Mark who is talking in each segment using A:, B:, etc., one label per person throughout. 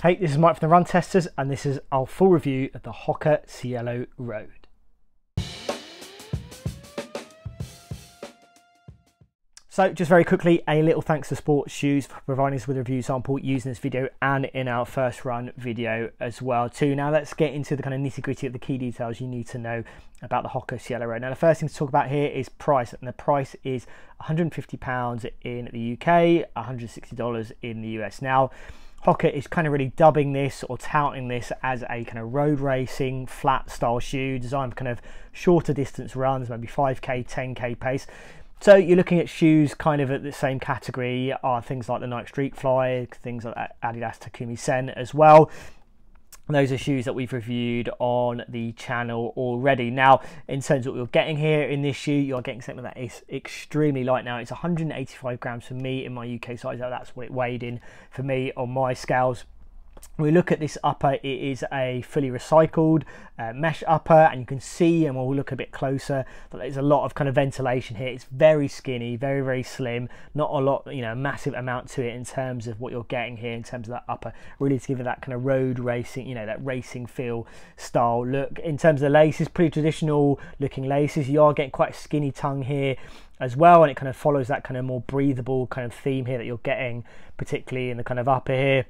A: Hey, this is Mike from the Run Testers, and this is our full review of the Hoka Cielo Road. So just very quickly, a little thanks to Sports Shoes for providing us with a review sample using this video and in our first run video as well too. Now let's get into the kind of nitty gritty of the key details you need to know about the Hoka Cielo Road. Now the first thing to talk about here is price, and the price is £150 in the UK, $160 in the US. Now Hoka is kind of really dubbing this or touting this as a kind of road racing flat style shoe designed for kind of shorter distance runs, maybe 5k 10k pace. So you're looking at shoes kind of at the same category are things like the Nike Streakfly, things like Adidas Takumi Sen as well. Those are shoes that we've reviewed on the channel already. Now, in terms of what you're getting here in this shoe, you're getting something that is extremely light. Now, it's 185 grams for me in my UK size. That's what it weighed in for me on my scales. We look at this upper, it is a fully recycled mesh upper, and you can see, and we'll look a bit closer, that there's a lot of kind of ventilation here. It's very skinny, very, very slim, not a lot, you know, a massive amount to it in terms of what you're getting here in terms of that upper, really to give it that kind of road racing, you know, that racing feel style look. In terms of the laces, pretty traditional looking laces. You are getting quite a skinny tongue here as well, and it kind of follows that kind of more breathable kind of theme here that you're getting, particularly in the kind of upper here.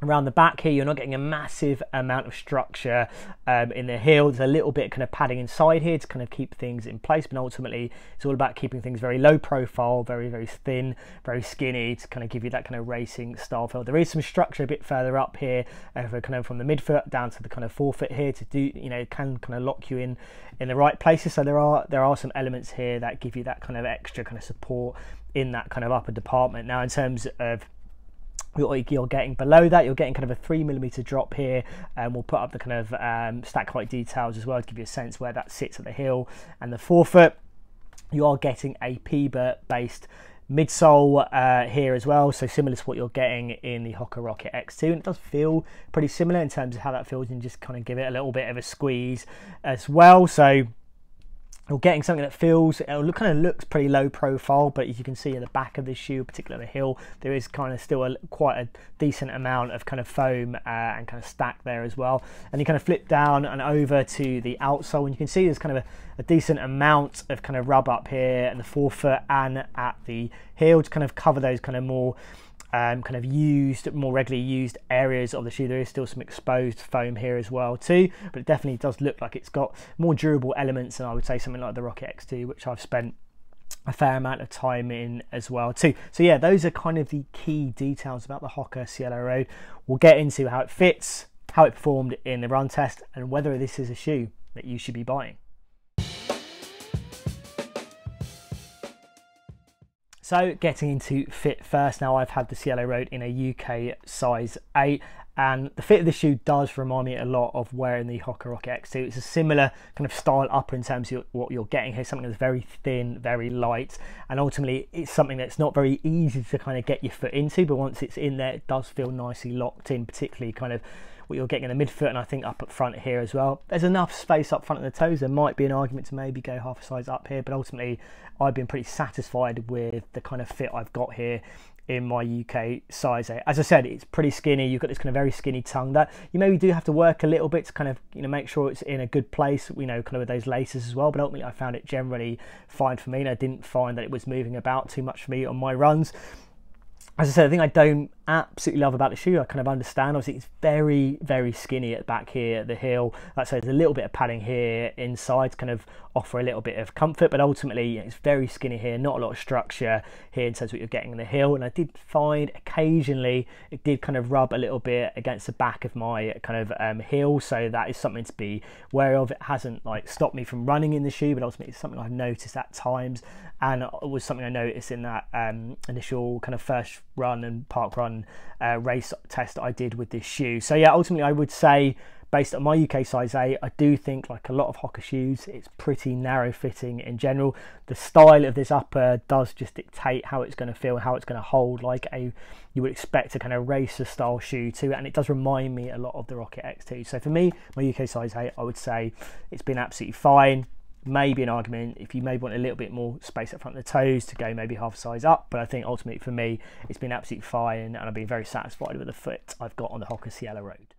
A: Around the back here, you're not getting a massive amount of structure in the heel. There's a little bit of kind of padding inside here to kind of keep things in place, but ultimately it's all about keeping things very low profile, very, very thin, very skinny to kind of give you that kind of racing style feel. There is some structure a bit further up here, kind of from the midfoot down to the kind of forefoot here to do, you know, can kind of lock you in the right places. So there are some elements here that give you that kind of extra kind of support in that kind of upper department. Now, in terms of what you're getting below that, you're getting kind of a 3mm drop here, and we'll put up the kind of stack height details as well to give you a sense where that sits at the heel and the forefoot. You are getting a PEBA-based midsole here as well, so similar to what you're getting in the Hoka Rocket X2, and it does feel pretty similar in terms of how that feels, and just kind of give it a little bit of a squeeze as well. So you're getting something that feels, it kind of looks pretty low profile, but as you can see in the back of this shoe, particularly the heel, there is kind of still quite a decent amount of kind of foam and kind of stack there as well. And you kind of flip down and over to the outsole, and you can see there's kind of a decent amount of kind of rub up here and the forefoot and at the heel to kind of cover those kind of more kind of more regularly used areas of the shoe. There is still some exposed foam here as well too, but it definitely does look like it's got more durable elements than I would say something like the Rocket X2, which I've spent a fair amount of time in as well too. So yeah, those are kind of the key details about the Hoka Cielo Road. We'll get into how it fits, how it performed in the run test, and whether this is a shoe that you should be buying. So getting into fit first. Now, I've had the Cielo Road in a UK size 8, and the fit of the shoe does remind me a lot of wearing the Hoka Rocket X2. It's a similar kind of style upper in terms of what you're getting here, something that's very thin, very light, and ultimately it's something that's not very easy to kind of get your foot into, but once it's in there, it does feel nicely locked in, particularly kind of what you're getting in the midfoot, and I think up at front here as well. There's enough space up front of the toes. There might be an argument to maybe go half a size up here, but ultimately I've been pretty satisfied with the kind of fit I've got here in my UK size 8. As I said, it's pretty skinny. You've got this kind of very skinny tongue that you maybe do have to work a little bit to kind of, you know, make sure it's in a good place, you know, kind of with those laces as well, but ultimately I found it generally fine for me, and I didn't find that it was moving about too much for me on my runs. As I said, the thing I don't absolutely love about the shoe, I kind of understand, obviously it's very, very skinny at the back here at the heel. Like I say, there's a little bit of padding here inside to kind of offer a little bit of comfort, but ultimately it's very skinny here, not a lot of structure here in terms of what you're getting in the heel. And I did find occasionally it did kind of rub a little bit against the back of my kind of heel, so that is something to be wary of. It hasn't like stopped me from running in the shoe, but ultimately it's something I've noticed at times, and it was something I noticed in that initial kind of first run and park run race test I did with this shoe. So yeah, ultimately I would say, based on my UK size 8, I do think, like a lot of Hoka shoes, it's pretty narrow fitting in general. The style of this upper does just dictate how it's going to feel, how it's going to hold, like you would expect a kind of racer style shoe too, and it does remind me a lot of the Rocket X2. So for me, my UK size 8, I would say it's been absolutely fine. maybe an argument if you maybe want a little bit more space up front of the toes to go maybe half a size up, but I think ultimately for me it's been absolutely fine, and I've been very satisfied with the fit I've got on the Hoka Cielo Road.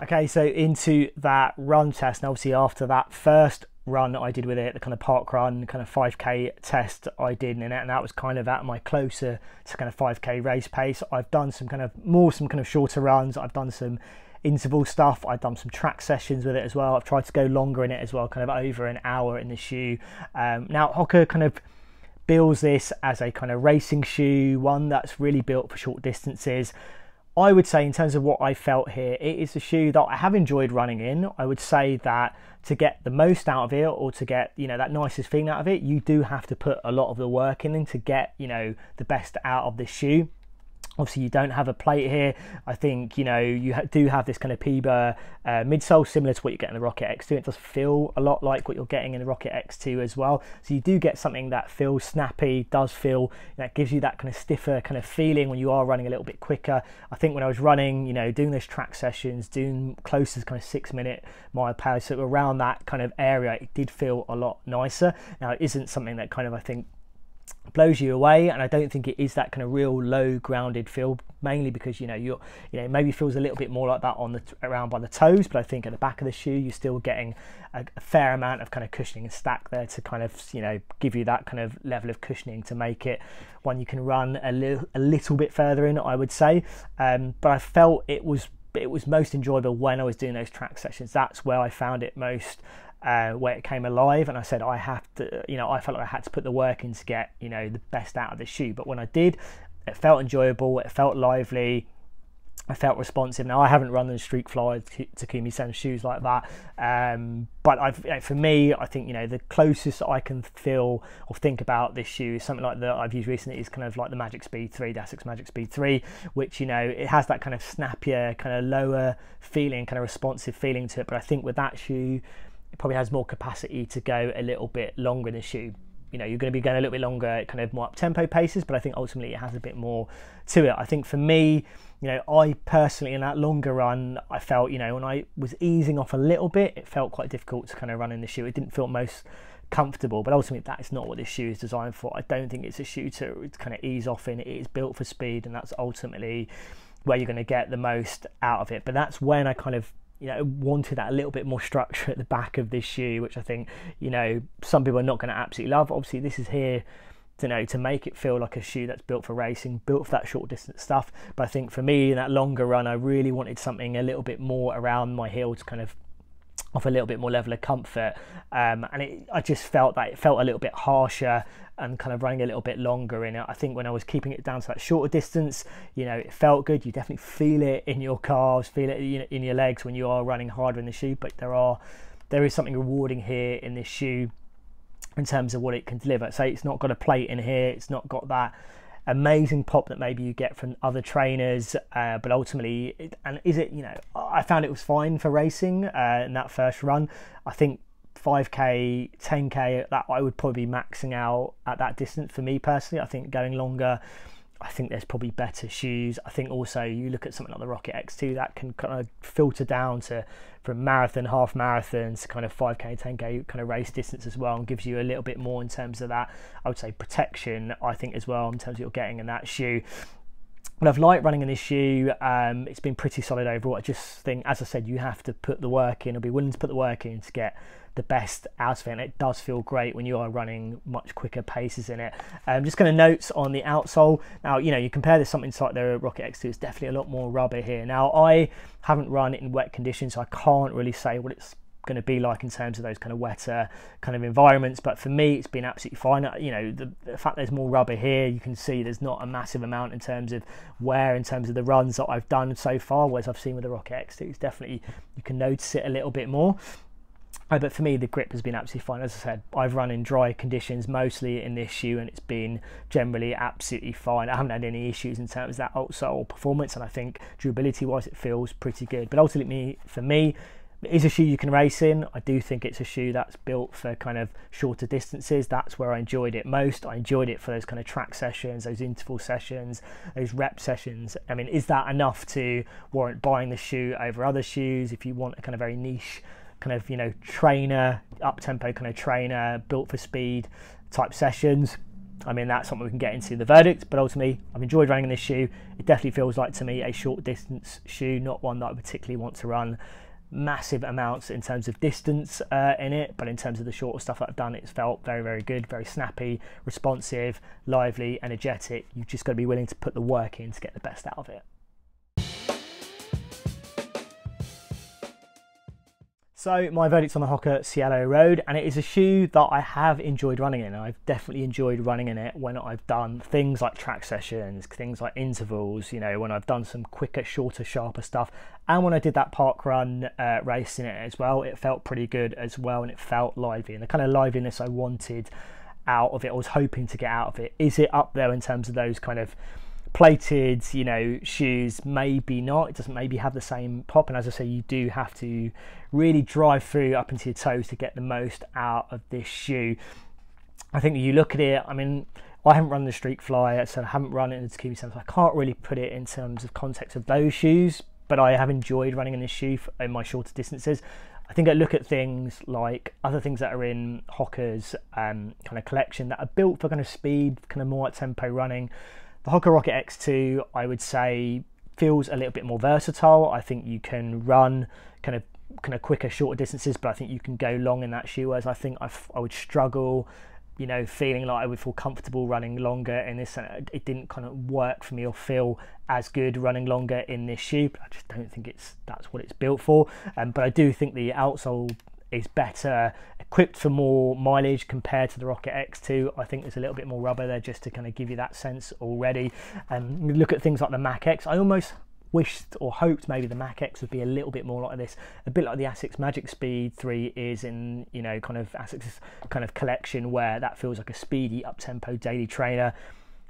A: Okay, so into that run test, and obviously after that first run I did with it, the kind of park run, kind of 5k test I did in it, and that was kind of at my closer to kind of 5k race pace. I've done some kind of shorter runs, I've done some interval stuff, I've done some track sessions with it as well. I've tried to go longer in it as well, kind of over an hour in the shoe. Now Hoka kind of bills this as a kind of racing shoe, one that's really built for short distances. I would say in terms of what I felt here, it is a shoe that I have enjoyed running in. I would say that to get the most out of it, or to get, you know, that nicest feeling out of it, you do have to put a lot of the work in to get, you know, the best out of this shoe. Obviously you don't have a plate here. I think, you know, you do have this kind of PEBA midsole, similar to what you get in the Rocket X2. It does feel a lot like what you're getting in the Rocket X2 as well. So you do get something that feels snappy, does feel, that gives you that kind of stiffer kind of feeling when you are running a little bit quicker. I think when I was running, you know, doing those track sessions, doing close to kind of 6-minute mile pace, so around that kind of area, it did feel a lot nicer. Now it isn't something that kind of, I think, blows you away, and I don't think it is that kind of real low grounded feel, mainly because maybe feels a little bit more like that on the around by the toes, but I think at the back of the shoe you're still getting a fair amount of kind of cushioning and stack there to kind of, you know, give you that kind of level of cushioning to make it one you can run a little bit further in, I would say. But I felt it was most enjoyable when I was doing those track sessions. That's where I found it most where it came alive, and I said I felt like I had to put the work in to get, you know, the best out of the shoe. But when I did, it felt enjoyable, it felt lively, I felt responsive. Now I haven't run the Streakfly Takumi Sen shoes like that, but for me, I think, you know, the closest I can feel or think about this shoe is something like that I've used recently, is kind of like the Magic Speed 3, the Asics Magic Speed 3, which, you know, it has that kind of snappier, kind of lower feeling, kind of responsive feeling to it. But I think with that shoe, it probably has more capacity to go a little bit longer in the shoe. You know, you're going to be going a little bit longer, kind of more up tempo paces, but I think ultimately it has a bit more to it. I think for me, you know, I personally, in that longer run, I felt, you know, when I was easing off a little bit, it felt quite difficult to kind of run in the shoe. It didn't feel most comfortable, but ultimately that is not what this shoe is designed for. I don't think it's a shoe to kind of ease off in. It is built for speed, and that's ultimately where you're going to get the most out of it. But that's when I kind of, you know, wanted that a little bit more structure at the back of this shoe, which I think, you know, some people are not going to absolutely love. Obviously this is here to make it feel like a shoe that's built for racing, built for that short distance stuff. But I think for me, in that longer run, I really wanted something a little bit more around my heel to kind of offer a little bit more level of comfort, and I just felt that it felt a little bit harsher and kind of running a little bit longer in it. I think when I was keeping it down to that shorter distance, you know, it felt good. You definitely feel it in your calves, feel it, you know, in your legs when you are running harder in the shoe. But there is something rewarding here in this shoe in terms of what it can deliver. So it's not got a plate in here, it's not got that amazing pop that maybe you get from other trainers, but ultimately, you know, I found it was fine for racing in that first run. I think 5k, 10k, that I would probably be maxing out at that distance for me personally. I think going longer, I think there's probably better shoes. I think also you look at something like the Rocket X2 that can kind of filter down to from marathon, half marathons to kind of 5k, 10k kind of race distance as well, and gives you a little bit more in terms of that, I would say, protection, I think, as well, in terms of what you're getting in that shoe. But I've liked running in this shoe. It's been pretty solid overall. I just think, as I said, you have to put the work in, or be willing to put the work in to get the best out of it, and it does feel great when you are running much quicker paces in it. Just kind of notes on the outsole. Now, you know, you compare this something to like the Rocket X2, it's definitely a lot more rubber here. Now, I haven't run it in wet conditions, so I can't really say what it's going to be like in terms of those kind of wetter kind of environments, but for me it's been absolutely fine. You know, the fact there's more rubber here, you can see there's not a massive amount in terms of wear in terms of the runs that I've done so far, whereas I've seen with the Rocket X2, it's definitely, you can notice it a little bit more. But for me, the grip has been absolutely fine. As I said, I've run in dry conditions mostly in this shoe, and it's been generally absolutely fine. I haven't had any issues in terms of that outsole performance, and I think durability wise it feels pretty good. But ultimately, for me, It is a shoe you can race in. I do think it's a shoe that's built for kind of shorter distances. That's where I enjoyed it most. I enjoyed it for those kind of track sessions, those interval sessions, those rep sessions. I mean, is that enough to warrant buying the shoe over other shoes? If you want a kind of very niche kind of, you know, trainer, up-tempo kind of trainer, built for speed type sessions, I mean, that's something we can get into the verdict. But ultimately, I've enjoyed running in this shoe. It definitely feels like to me a short distance shoe, not one that I particularly want to run massive amounts in terms of distance in it, but in terms of the shorter stuff that I've done, it's felt very, very good, very snappy, responsive, lively, energetic. You've just got to be willing to put the work in to get the best out of it. So my verdict's on the Hoka Cielo Road, and it is a shoe that I have enjoyed running in. I've definitely enjoyed running in it when I've done things like track sessions, things like intervals, you know, when I've done some quicker, shorter, sharper stuff. And when I did that park run race in it as well, it felt pretty good as well, and it felt lively. And the kind of liveliness I wanted out of it, I was hoping to get out of it. Is it up there in terms of those kind of plated, you know, shoes? Maybe not. It doesn't maybe have the same pop, and as I say, you do have to really drive through up into your toes to get the most out of this shoe. I think you look at it, I mean, I haven't run the Streakfly, so I haven't run it in the Takumi Sen, so I can't really put it in terms of context of those shoes, but I have enjoyed running in this shoe in my shorter distances. I think I look at things like other things that are in Hoka's kind of collection that are built for kind of speed, kind of more at tempo running. The Hoka Rocket X2, I would say, feels a little bit more versatile. I think you can run kind of quicker, shorter distances, but I think you can go long in that shoe, whereas I think I would struggle, you know, feeling like I would feel comfortable running longer in this. It didn't kind of work for me or feel as good running longer in this shoe, but I just don't think that's what it's built for. But I do think the outsole is better equipped for more mileage compared to the Rocket X2. I think there's a little bit more rubber there just to kind of give you that sense already. You look at things like the Mac X, I almost wished or hoped maybe the Mac X would be a little bit more like this, a bit like the Asics Magic Speed 3 is in, you know, kind of Asics kind of collection, where that feels like a speedy up-tempo daily trainer.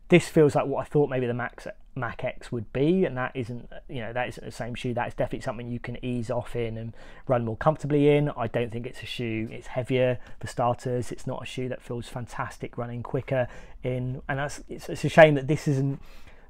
A: This feels like what I thought maybe the Mac X would be, and that isn't, you know, that isn't the same shoe. That is definitely something you can ease off in and run more comfortably in. I don't think it's a shoe, it's heavier for starters. It's not a shoe that feels fantastic running quicker in, and it's a shame that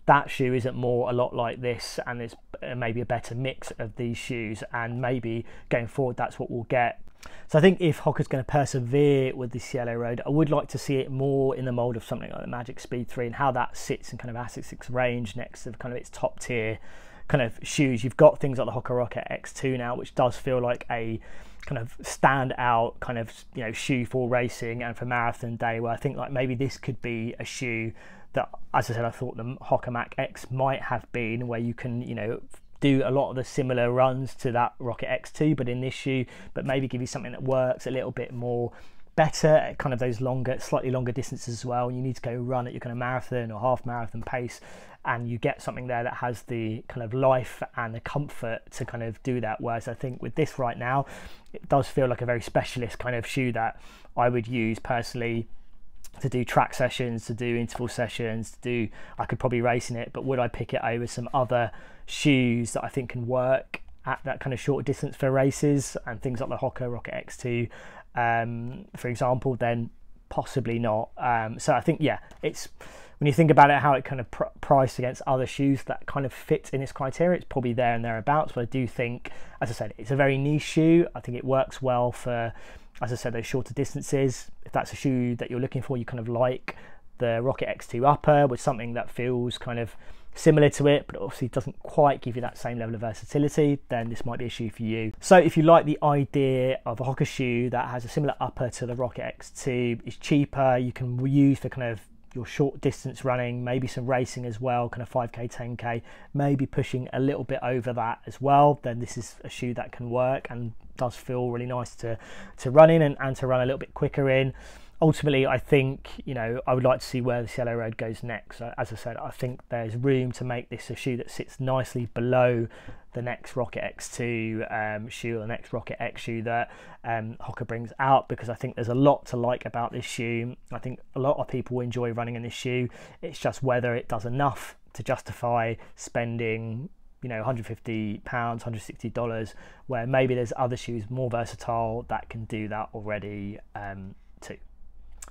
A: that shoe isn't more a lot like this, and there's maybe a better mix of these shoes, and maybe going forward that's what we'll get. So I think if Hoka's going to persevere with the Cielo Road, I would like to see it more in the mould of something like the Magic Speed 3 and how that sits in kind of Asics range next to kind of its top tier kind of shoes. You've got things like the Hoka Rocket X2 now, which does feel like a kind of standout kind of, you know, shoe for racing and for marathon day, where I think like maybe this could be a shoe that, as I said, I thought the Hoka Mac X might have been, where you can, you know, do a lot of the similar runs to that Rocket X2, but in this shoe, but maybe give you something that works a little bit more better at kind of those longer, slightly longer distances as well. You need to go run at your kind of marathon or half marathon pace, and you get something there that has the kind of life and the comfort to kind of do that. Whereas I think with this right now, it does feel like a very specialist kind of shoe that I would use personally to do track sessions, to do interval sessions, I could probably race in it, but would I pick it over some other shoes that I think can work at that kind of short distance for races and things like the Hoka Rocket X2, for example, then possibly not. So I think, yeah, it's, when you think about it, how it kind of priced against other shoes that kind of fit in this criteria, it's probably there and thereabouts. But I do think, as I said, it's a very niche shoe. I think it works well for, as I said, those shorter distances. If that's a shoe that you're looking for, you kind of like the Rocket X2 upper with something that feels kind of similar to it, but obviously doesn't quite give you that same level of versatility, then this might be a shoe for you. So if you like the idea of a Hoka shoe that has a similar upper to the Rocket X2, is cheaper, you can use for kind of your short distance running, maybe some racing as well, kind of 5k, 10k, maybe pushing a little bit over that as well, then this is a shoe that can work and does feel really nice to run in and to run a little bit quicker in. Ultimately, I think, you know, I would like to see where the Cielo Road goes next. So, as I said, I think there's room to make this a shoe that sits nicely below the next Rocket X2 shoe or the next Rocket X shoe that Hoka brings out, because I think there's a lot to like about this shoe. I think a lot of people enjoy running in this shoe. It's just whether it does enough to justify spending you know, £150, $160, where maybe there's other shoes more versatile that can do that already too.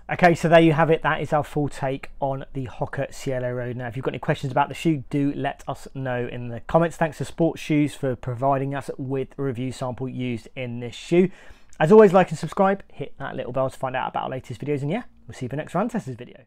A: Okay, so there you have it. That is our full take on the Hoka Cielo Road. Now, if you've got any questions about the shoe, do let us know in the comments. Thanks to Sports Shoes for providing us with a review sample used in this shoe. As always, like and subscribe, hit that little bell to find out about our latest videos, and yeah, we'll see you for the next Run Testers video.